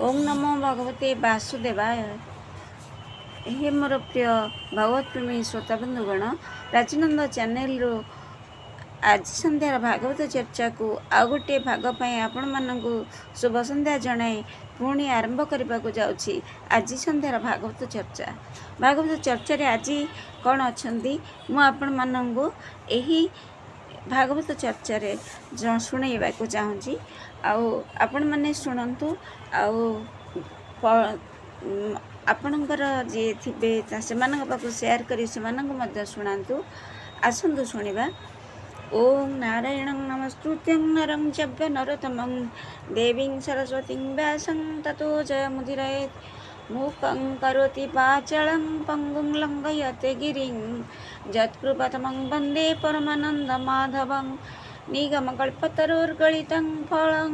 ओम नमो भगवते वासुदेवाय। हे मोर प्रिय भगवत प्रेमी श्रोता बंधुगण, प्राचीनंद चैनल रो आज संध्यार भागवत चर्चा को आउ गोटे भाग आपण मानू शुभ संध्या जनाए पुणी आरंभ करने को जाऊँगी। आज संध्यार भागवत चर्चा आज कौन अच्छा मुझे मानू यही भागवत चर्चा रे शुणा चाहूँगी। आपण मैंने शुणु आपणकर जी थे से सेयार कर शुणातु। आसतु शुणा। ओं नारायण नमस्कृत्यं नरं चैव नरोत्तमं देवीं सरस्वतीं व्यासं ततो जयमुदीरयेत्। मूकं करोति वाचालं पङ्गुं लङ्घयते गिरिं यत्कृपातमं वन्दे परमानन्दमाधवं। निगमकल्पतरोर्गलितं फलं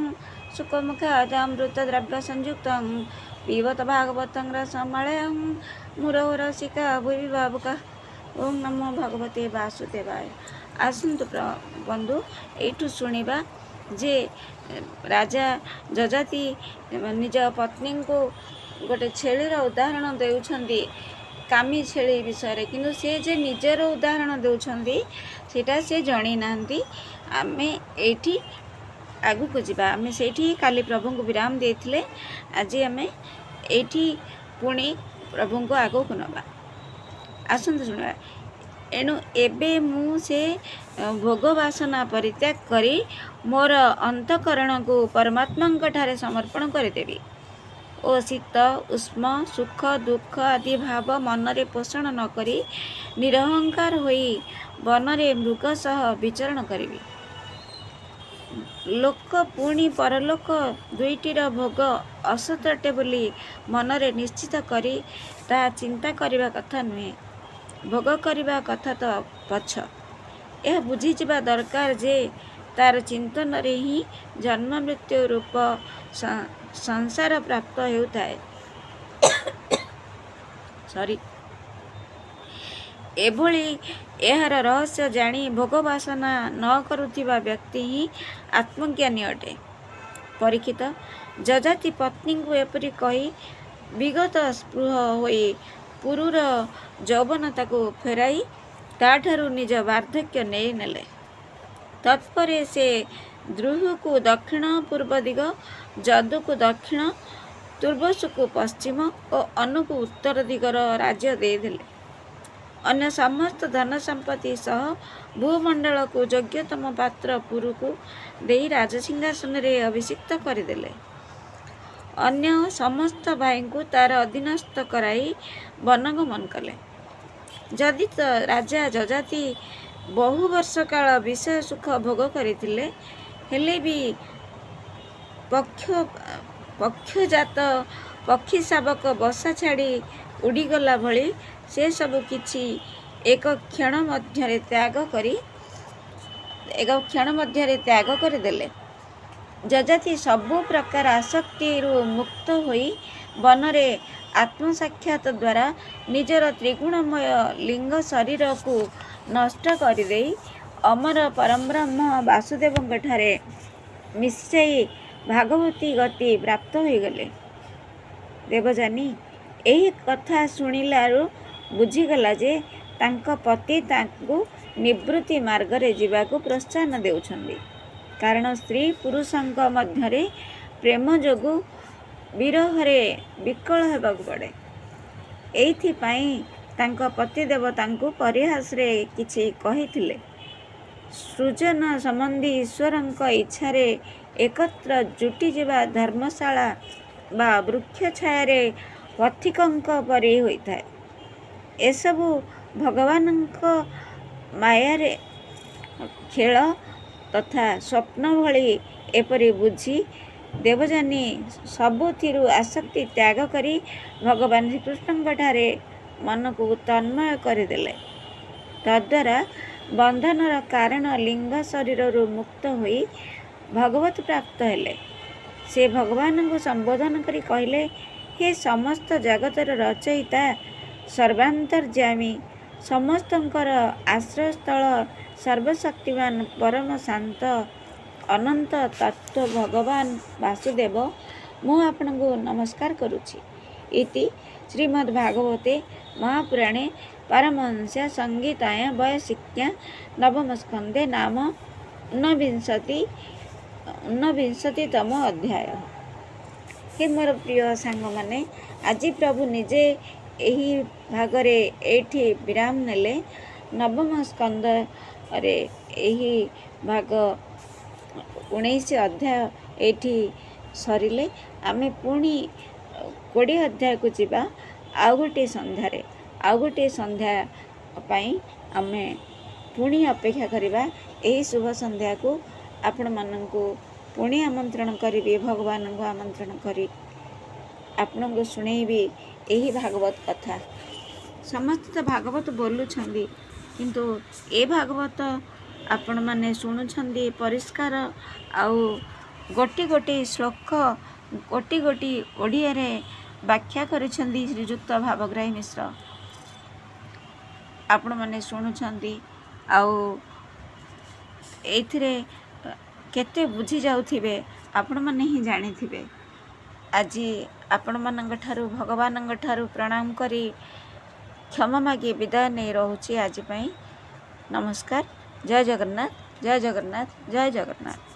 सुखमुखादमृतद्रव्यसंयुक्तं पिबत भागवतं रसमलयं मुरौ रसिका भुवि भावुका। ओं नमो भगवते वासुदेवाय। आसतु बंधु यू शुणा जे राजा जजाति निज पत्नी को गोटे छेलीर उदाहरण देउछंदी, कामी छेली विषय किंतु से जे निजर उदाहरण देउछंदी सेटा से जानी नांती। आमे एठी आगु को जिबा, आमे सेठी काली प्रभु को विराम देथिले, आज आमे एठी पुणी प्रभु को आगु को नबा। आसंतु सुनबा। एणु एबे मु से भोग वासना परित्याग करी मोर अंतकरण को परमात्मा ठारे समर्पण करदेवी ओ शीत उष्म सुख दुख आदि भाव मनरे पोषण न करी निरहंकार होई वनरे मृग सह विचरण करी। लोक पुणी परलोक दुईटीर भोग असतटे बोली मनरे निश्चित करी ता चिंता करिबा कथा नुहे, भोग करने कथा तो पछ। यह बुझीजा दरकार जे तार चिंतन रे ही जन्म मृत्यु रूप संसार प्राप्त होता है। सॉरी एभली यार रहस्य जानी भोग वासना न करुथिबा व्यक्ति ही आत्मज्ञानी अटे। परीक्षित जजाति पत्नी को एपरी कही विगत स्पृह होई पुरुर यौवनता को फेराई ताठारु निज वार्धक्य नहीं नेले। तत्परे से द्रुह को दक्षिण पूर्व दिग, जदु को दक्षिण, तुर्बसु को पश्चिम और अनु को उत्तर दिगर राज्य देदेले। अन्य समस्त धन संपत्ति सह भूमंडल को योग्यतम पात्र पुरु को देई राजसिंहासन रे अभिषिक्त करदेले। अन्य समस्त भाई को तार अधीनस्थ कराई वनगमन कले। जदि तो राजा जजाति बहु वर्ष काल विषय सुख भोग करथिले हेले भी पक्षजात पक्षी शावक बसा छाड़ी उड़ीगला भली से सबु किछि एक क्षण मध्य त्याग करदेले। जजाति सबु प्रकार आसक्ति मुक्त होई वनरे आत्मसाक्षात द्वारा निजर त्रिगुणमय लिंग शरीर को नष्ट करदे अमर परमब्रह्म वासुदेव ठारे मिसाई भागवती गति प्राप्त हो गले। देवजानी यही कथा शुणिलारू बुझीगला जे तांको पति तांको निवृत्ति मार्ग रे जीवाको प्रोत्साहन देउछन्दी, कारण स्त्री पुरुषंक मध्यरे प्रेम जोगु विरहरे विकल हेबाकु पड़े। एइथिपाई तांको पतिदेव तांको परिहास रे किछि कहिथिले। सृजन संबंधी ईश्वरंक इच्छारे एकत्र जुटी जिबा धर्मशाला बा वृक्ष छायारे पथिकंक परि होइथाय। एसबु भगवानंक मायारे खेल तथा स्वप्न भली एपरि बुझी देवजानी सबुथिरु आसक्ति त्याग करी भगवान श्रीकृष्ण ठारे मन को तन्मय करदेले। तद्वारा बंधनर कारण लिंग शरीर मुक्त होई भगवत प्राप्त हेले। से भगवान को संबोधन करी कहले, हे समस्त जगतर रचयिता सर्वांतर्यामी समस्तंकर आश्रयस्थल सर्वशक्तिमान परम शांत अनंत तत्व भगवान वासुदेव मु आपणଙ୍କୁ नमस्कार करुछि। इति श्रीमद्भागवते महापुराणे पारमहंस्या संहितायां वयसिक्त्या नवमस्कन्धे नाम ऊनविंशतितम अध्याय। हे मोर प्रिय सांग माने, आज प्रभु निजे यही भागरे एठी विराम नेले। नवम स्कंद रे यही भाग 19 अध्याय एठी सरिले। आमे पुणी 20 अध्याय को जीवा आउ गोटे संध्या पाई आमे पुणी अपेक्षा करिबा। एही शुभ संध्या को आपण माननकु पुणी आमंत्रण करिबे। भगवान को आमंत्रण करी आपण को सुनेबी यही भागवत कथा। समस्त तो भागवत बोलुछंदी, किंतु ए भागवत आपण माने शुणुछंदी परिष्कार आउ गोटी गोटी श्लोक गोटी गोटी ओडिया रे व्याख्या करिछंदी श्रीजुक्त भावग्राही मिश्र। आपण माने शुणुछंदी आउ एथिरे केते बुझी जाउथिबे आपण माने ही जानिथिबे। आज आपण मानंग ठारू भगवानंग ठारू प्रणाम करी क्षमा मागी विदाय नहीं रहुछि आज पई। नमस्कार। जय जगन्नाथ, जय जगन्नाथ, जय जगन्नाथ।